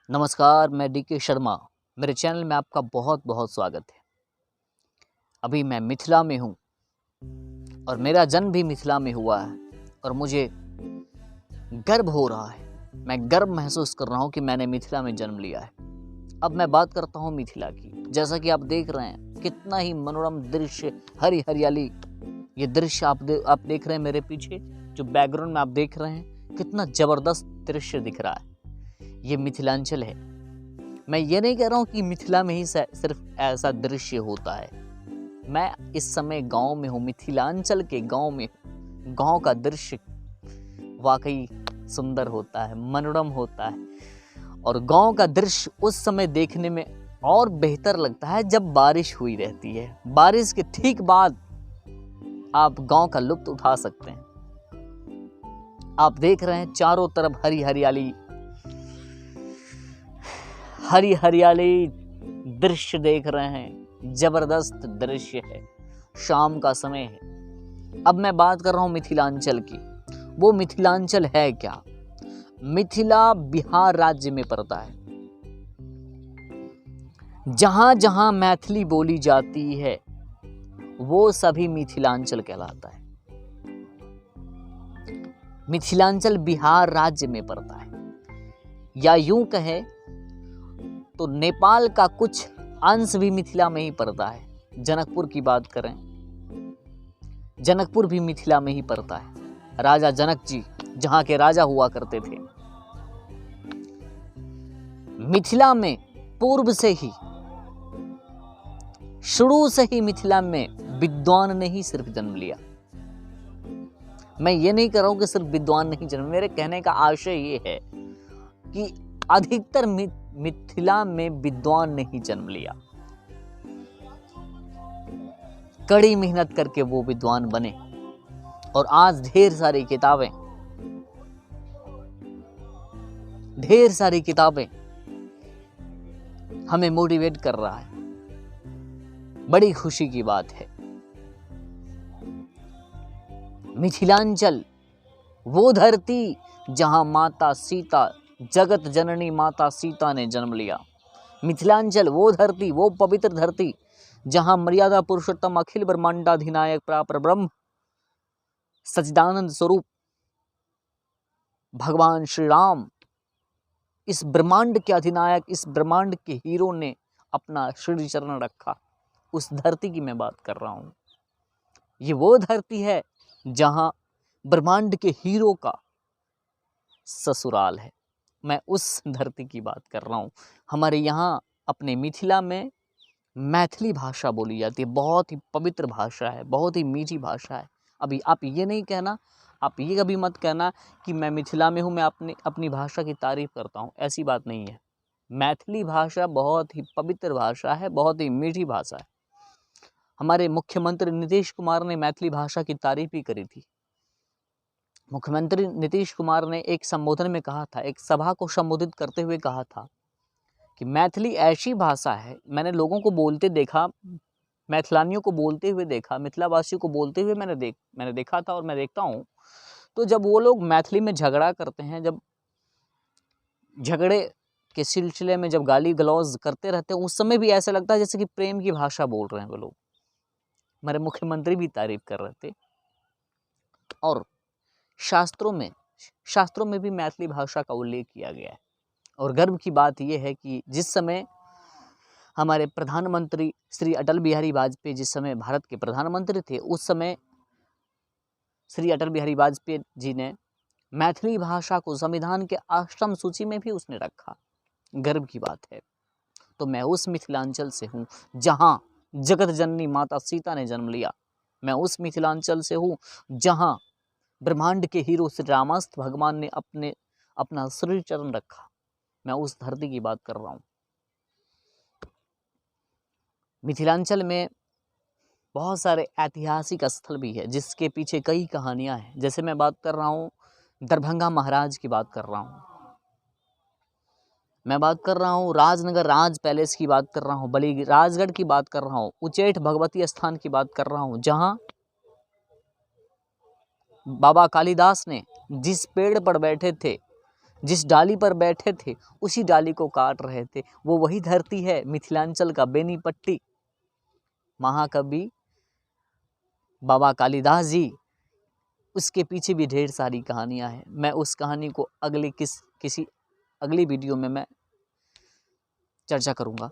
नमस्कार, मैं डीके शर्मा। मेरे चैनल में आपका बहुत बहुत स्वागत है। अभी मैं मिथिला में हूँ और मेरा जन्म भी मिथिला में हुआ है और मुझे गर्व हो रहा है। मैं गर्व महसूस कर रहा हूँ कि मैंने मिथिला में जन्म लिया है। अब मैं बात करता हूँ मिथिला की। जैसा कि आप देख रहे हैं, कितना ही मनोरम दृश्य, हरी हरियाली। ये दृश्य आप देख रहे हैं मेरे पीछे, जो बैकग्राउंड में आप देख रहे हैं, कितना जबरदस्त दृश्य दिख रहा है। ये मिथिलांचल है। मैं ये नहीं कह रहा हूँ कि मिथिला में ही सिर्फ ऐसा दृश्य होता है। मैं इस समय गांव में हूँ, मिथिलांचल के गांव में हूँ। गांव का दृश्य वाकई सुंदर होता है, मनोरम होता है। और गांव का दृश्य उस समय देखने में और बेहतर लगता है जब बारिश हुई रहती है। बारिश के ठीक बाद आप गांव का लुत्फ उठा सकते हैं। आप देख रहे हैं चारों तरफ हरी हरियाली, हरी हरियाली दृश्य देख रहे हैं। जबरदस्त दृश्य है। शाम का समय है। अब मैं बात कर रहा हूं मिथिलांचल की। वो मिथिलांचल है क्या? मिथिला बिहार राज्य में पड़ता है। जहां जहां मैथिली बोली जाती है वो सभी मिथिलांचल कहलाता है। मिथिलांचल बिहार राज्य में पड़ता है, या यूं कहे तो नेपाल का कुछ अंश भी मिथिला में ही पड़ता है। जनकपुर की बात करें, जनकपुर भी मिथिला में ही पड़ता है। राजा जनक जी जहां के राजा हुआ करते थे। मिथिला में पूर्व से ही, शुरू से ही मिथिला में विद्वान ने ही सिर्फ जन्म लिया। मैं ये नहीं कर रहा हूं कि सिर्फ विद्वान नहीं जन्म, मेरे कहने का आशय ये है कि अधिकतर मिथिला में विद्वान ने ही जन्म लिया। कड़ी मेहनत करके वो विद्वान बने और आज ढेर सारी किताबें हमें मोटिवेट कर रहा है। बड़ी खुशी की बात है। मिथिलांचल वो धरती जहां माता सीता, जगत जननी माता सीता ने जन्म लिया। मिथिलांचल वो धरती, वो पवित्र धरती जहां मर्यादा पुरुषोत्तम अखिल ब्रह्मांडाधिनायक प्रापर ब्रह्म सच्चिदानंद स्वरूप भगवान श्री राम, इस ब्रह्मांड के अधिनायक, इस ब्रह्मांड के हीरो ने अपना श्री चरण रखा। उस धरती की मैं बात कर रहा हूं। ये वो धरती है जहां ब्रह्मांड के हीरो का ससुराल है। मैं उस धरती की बात कर रहा हूँ। हमारे यहाँ अपने मिथिला में मैथिली भाषा बोली जाती है। बहुत ही पवित्र भाषा है, बहुत ही मीठी भाषा है। अभी आप ये नहीं कहना, आप ये कभी मत कहना कि मैं मिथिला में हूँ, मैं अपनी भाषा की तारीफ करता हूँ। ऐसी बात नहीं है। मैथिली भाषा बहुत ही पवित्र भाषा है, बहुत ही मीठी भाषा है। हमारे मुख्यमंत्री नीतीश कुमार ने मैथिली भाषा की तारीफ ही करी थी। मुख्यमंत्री नीतीश कुमार ने एक संबोधन में कहा था, एक सभा को संबोधित करते हुए कहा था कि मैथिली ऐसी भाषा है, मैंने लोगों को बोलते देखा, मैथिलानियों को बोलते हुए देखा, मिथिलावासियों को बोलते हुए मैंने देखा था और मैं देखता हूँ। तो जब वो लोग मैथिली में झगड़ा करते हैं, जब झगड़े के सिलसिले में जब गाली गलौज करते रहते हैं, उस समय भी ऐसा लगता है जैसे कि प्रेम की भाषा बोल रहे हैं वो लोग। हमारे मुख्यमंत्री भी तारीफ कर रहे थे। और शास्त्रों में भी मैथिली भाषा का उल्लेख किया गया है। और गर्व की बात यह है कि जिस समय हमारे प्रधानमंत्री श्री अटल बिहारी वाजपेयी जिस समय भारत के प्रधानमंत्री थे, उस समय श्री अटल बिहारी वाजपेयी जी ने मैथिली भाषा को संविधान के अष्टम सूची में भी उसने रखा। गर्व की बात है। तो मैं उस मिथिलांचल से हूँ जहाँ जगत जननी माता सीता ने जन्म लिया। मैं उस मिथिलांचल से हूँ जहाँ ब्रह्मांड के हीरो श्री रामस्थ भगवान ने अपना श्री चरण रखा। मैं उस धरती की बात कर रहा हूँ। मिथिलांचल में बहुत सारे ऐतिहासिक स्थल भी है जिसके पीछे कई कहानियां हैं। जैसे मैं बात कर रहा हूँ दरभंगा महाराज की बात कर रहा हूँ, मैं बात कर रहा हूँ राजनगर राज पैलेस की बात कर रहा हूँ, बली राजगढ़ की बात कर रहा हूँ, उच्चैठ भगवती स्थान की बात कर रहा हूँ, जहाँ बाबा कालिदास ने जिस पेड़ पर बैठे थे, जिस डाली पर बैठे थे उसी डाली को काट रहे थे। वो वही धरती है मिथिलांचल का बेनीपट्टी। महाकवि बाबा कालिदास जी, उसके पीछे भी ढेर सारी कहानियां हैं। मैं उस कहानी को किसी अगली वीडियो में मैं चर्चा करूंगा।